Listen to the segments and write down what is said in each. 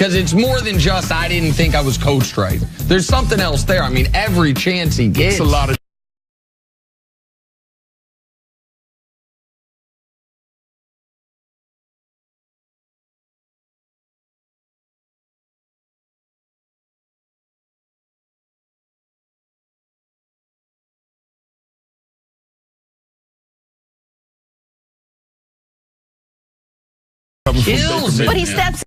because it's more than just I didn't think I was coached right. There's something else there. I mean, every chance he gets. It's a lot of kills it. But he steps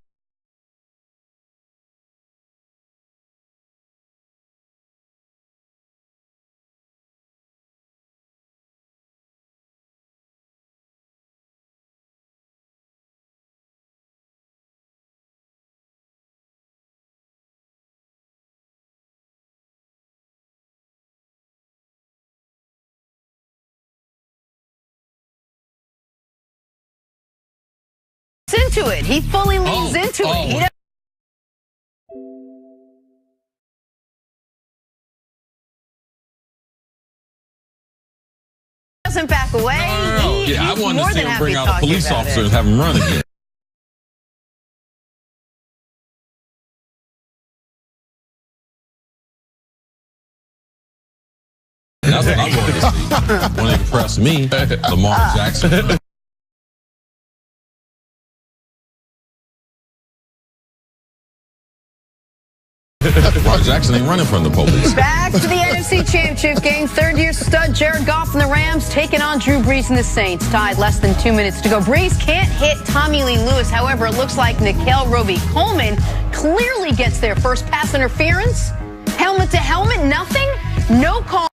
into it. He fully leans into it. He doesn't back away. No. Yeah, I wanted to see him bring out a police officer and have him run again. That's what I wanted to see. When it impressed me, Lamar Jackson. Lamar Jackson ain't running from the police. Back to the NFC Championship game. Third-year stud Jared Goff and the Rams taking on Drew Brees and the Saints. Tied less than 2 minutes to go. Brees can't hit Tommy Lee Lewis. However, it looks like Nikel Roby-Coleman clearly gets their first pass interference. Helmet to helmet, nothing. No call.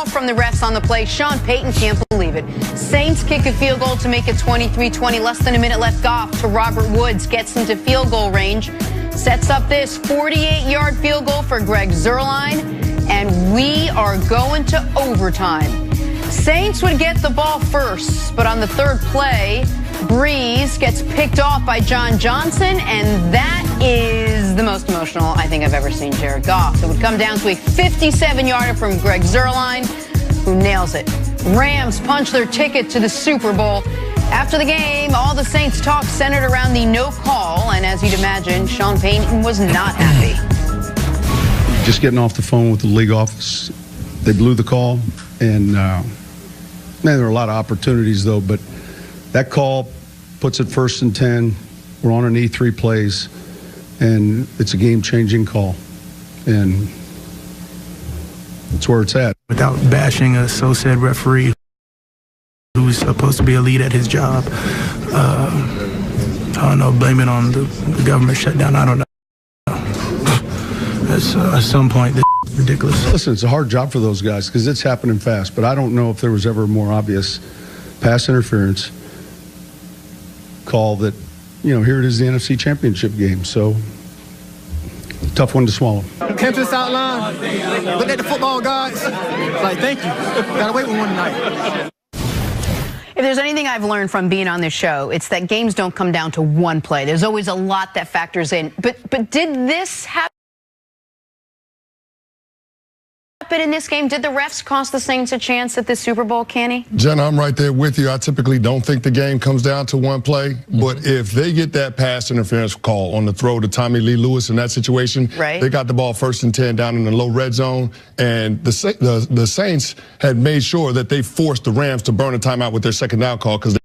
From the refs on the play. Sean Payton can't believe it. Saints kick a field goal to make it 23-20. Less than a minute left. Goff to Robert Woods. Gets into field goal range. Sets up this 48-yard field goal for Greg Zuerlein. And we are going to overtime. Saints would get the ball first, but on the third play, Brees gets picked off by John Johnson, and that is the most emotional I think I've ever seen Jared Goff. It would come down to a 57-yarder from Greg Zuerlein, who nails it. Rams punch their ticket to the Super Bowl. After the game, all the Saints talk centered around the no call, and as you'd imagine, Sean Payton was not happy. Just getting off the phone with the league office, they blew the call, and man, there were a lot of opportunities though, but that call puts it 1st and 10. We're on an E3 plays, and it's a game-changing call, and that's where it's at. Without bashing a so-said referee who's supposed to be a lead at his job, I don't know, blame it on the government shutdown, I don't know. At some point, this is ridiculous. Listen, it's a hard job for those guys because it's happening fast, but I don't know if there was ever a more obvious pass interference call that, you know, here it is, the NFC Championship game. So, tough one to swallow. Came to the sideline, looked at the football guys, like, thank you. Got away with one tonight. If there's anything I've learned from being on this show, it's that games don't come down to one play. There's always a lot that factors in. But did this happen in this game? Did the refs cost the Saints a chance at this Super Bowl, Canty? Jenna, I'm right there with you. I typically don't think the game comes down to one play, but if they get that pass interference call on the throw to Tommy Lee Lewis in that situation, they got the ball 1st and 10 down in the low red zone, and the Saints had made sure that they forced the Rams to burn a timeout with their second down call because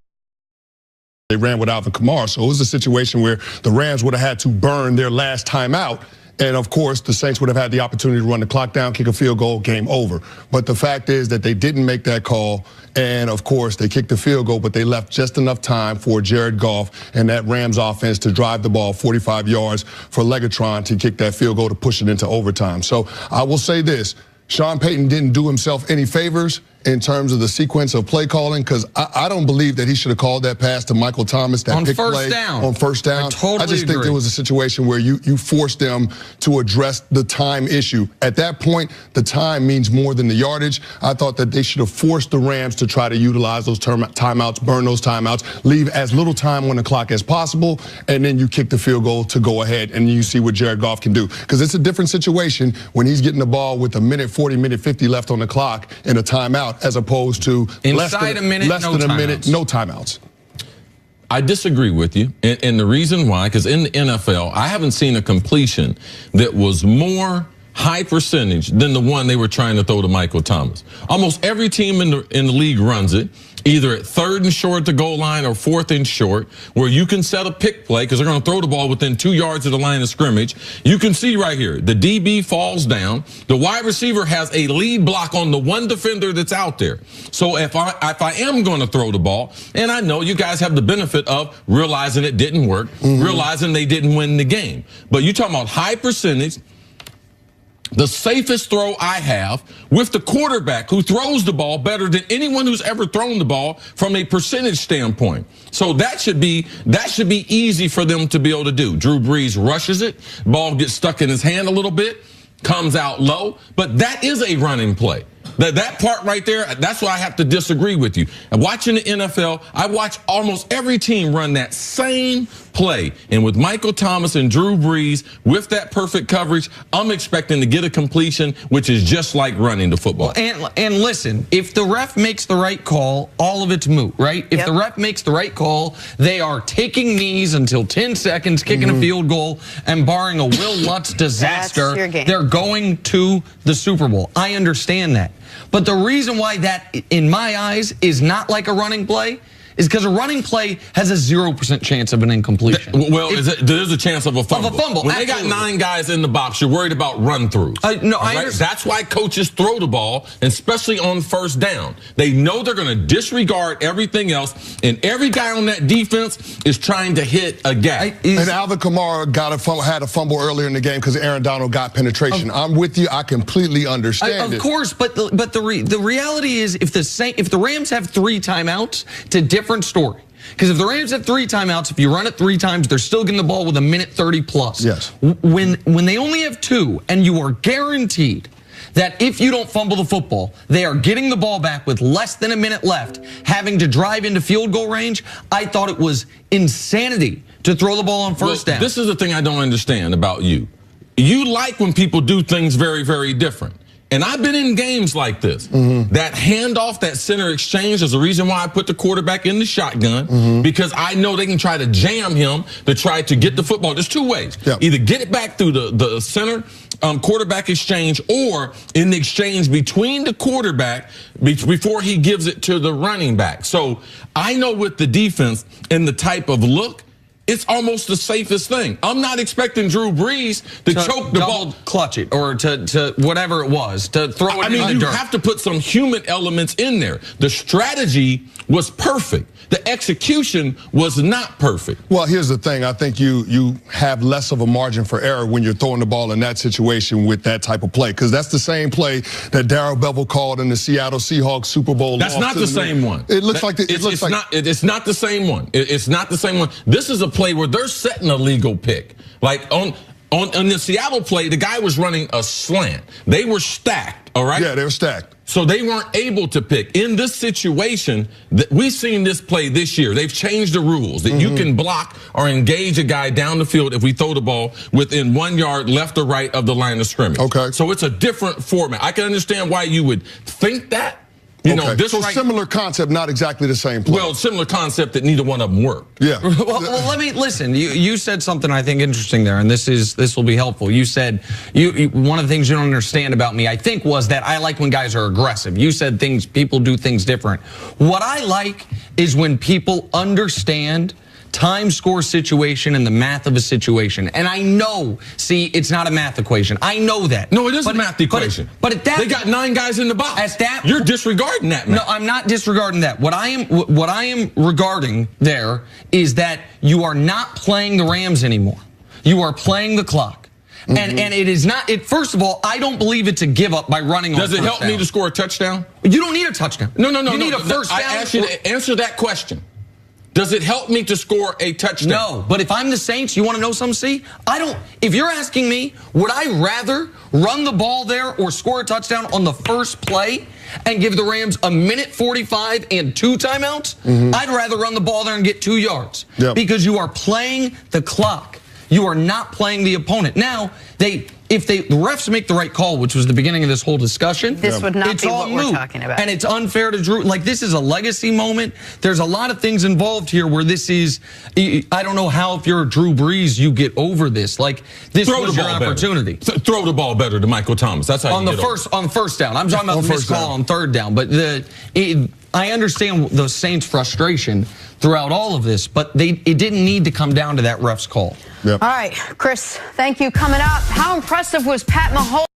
they ran with Alvin Kamara. So it was a situation where the Rams would have had to burn their last timeout. And, of course, the Saints would have had the opportunity to run the clock down, kick a field goal, game over. But the fact is that they didn't make that call. And, of course, they kicked the field goal, but they left just enough time for Jared Goff and that Rams offense to drive the ball 45 yards for Legatron to kick that field goal to push it into overtime. So I will say this. Sean Payton didn't do himself any favors in terms of the sequence of play calling, because I don't believe that he should have called that pass to Michael Thomas, that pick play on first down. I just think there was a situation where you forced them to address the time issue. At that point, the time means more than the yardage. I thought that they should have forced the Rams to try to utilize those timeouts, burn those timeouts, leave as little time on the clock as possible, and then you kick the field goal to go ahead, and you see what Jared Goff can do. Because it's a different situation when he's getting the ball with a minute 40, minute 50 left on the clock in a timeout, timeout as opposed to less than a minute, no timeouts. I disagree with you, and the reason why, because in the NFL, I haven't seen a completion that was more high percentage than the one they were trying to throw to Michael Thomas. Almost every team in the league runs it, either at 3rd and short at the goal line or 4th and short, where you can set a pick play because they're going to throw the ball within 2 yards of the line of scrimmage. You can see right here, the DB falls down. The wide receiver has a lead block on the one defender that's out there. So if I am going to throw the ball, and I know you guys have the benefit of realizing it didn't work, realizing they didn't win the game. But you're talking about high percentage. The safest throw I have with the quarterback who throws the ball better than anyone who's ever thrown the ball from a percentage standpoint. So that should be easy for them to be able to do. Drew Brees rushes it, ball gets stuck in his hand a little bit, comes out low, but that is a running play. That part right there, that's why I have to disagree with you. And watching the NFL, I watch almost every team run that same play. And with Michael Thomas and Drew Brees, with that perfect coverage, I'm expecting to get a completion, which is just like running the football. And listen, if the ref makes the right call, all of it's moot, right? If the ref makes the right call, they are taking knees until 10 seconds, kicking a field goal, and barring a Will Lutz disaster, they're going to the Super Bowl. I understand that. But the reason why that, in my eyes, is not like a running play is because a running play has a 0% chance of an incompletion. Well, there's a chance of a fumble. Of a fumble, when they got 9 guys in the box, you're worried about run-throughs. No, I understand. That's why coaches throw the ball, especially on 1st down. They know they're going to disregard everything else, and every guy on that defense is trying to hit a gap. And Alvin Kamara had a fumble earlier in the game because Aaron Donald got penetration. I'm with you. I completely understand Of course, but the reality is if the Rams have 3 timeouts, it's a different story. Because if the Rams have 3 timeouts, if you run it 3 times, they're still getting the ball with a minute 30 plus. Yes. When they only have 2, and you are guaranteed that if you don't fumble the football, they are getting the ball back with less than a minute left, having to drive into field goal range, I thought it was insanity to throw the ball on 1st down. This is the thing I don't understand about you. You like when people do things very, very different. And I've been in games like this. That handoff, that center exchange is the reason why I put the quarterback in the shotgun, because I know they can try to jam him to try to get the football. There's 2 ways. Either get it back through the center quarterback exchange, or in the exchange between the quarterback before he gives it to the running back. So I know with the defense and the type of look, it's almost the safest thing. I'm not expecting Drew Brees to choke the ball, clutch it, or to whatever it was, to throw it in the dirt. You have to put some human elements in there. The strategy was perfect. The execution was not perfect. Well, here's the thing. I think you have less of a margin for error when you're throwing the ball in that situation with that type of play, because that's the same play that Darrell Bevel called in the Seattle Seahawks Super Bowl. That's not the same one. It looks like it's not the same one. It's not the same one. This is a play where they're setting a legal pick. Like on the Seattle play, the guy was running a slant. They were stacked, all right? Yeah, they were stacked. So they weren't able to pick. In this situation, we've seen this play this year. They've changed the rules that you can block or engage a guy down the field if we throw the ball within 1 yard left or right of the line of scrimmage. Okay. So it's a different format. I can understand why you would think that. You know, this similar concept, not exactly the same play. Well, similar concept that neither one of them work. Yeah. well, let me listen. You said something I think interesting there, and this will be helpful. You said one of the things you don't understand about me, I think, was that I like when guys are aggressive. You said people do things different. What I like is when people understand time, score, situation, and the math of a situation. And I know, see, it's not a math equation. I know that. No, it is a math equation. But at that, they got 9 guys in the box. You're disregarding that math. No, I'm not disregarding that. What I am regarding there is that you are not playing the Rams anymore. You are playing the clock. And it is not, first of all, I don't believe it's a give up by running on Does it help me to score a touchdown? You don't need a touchdown. No. You need a first down. I asked you to answer that question. Does it help me to score a touchdown? No, but if I'm the Saints, you want to know something, see? If you're asking me, would I rather run the ball there or score a touchdown on the first play and give the Rams a minute 45 and 2 timeouts? I'd rather run the ball there and get 2 yards. Because you are playing the clock. You are not playing the opponent. Now, if the refs make the right call, which was the beginning of this whole discussion, this would not be what we're talking about. And it's unfair to Drew. Like, this is a legacy moment. There's a lot of things involved here where this is, I don't know how, if you're Drew Brees, you get over this. Like, this was your opportunity. Throw the ball better to Michael Thomas. That's how you get over. On first down. I'm talking about the missed call on third down. But I understand the Saints' frustration throughout all of this, but it didn't need to come down to that ref's call. Yep. All right, Chris, thank you. Coming up, how impressive was Pat Mahomes?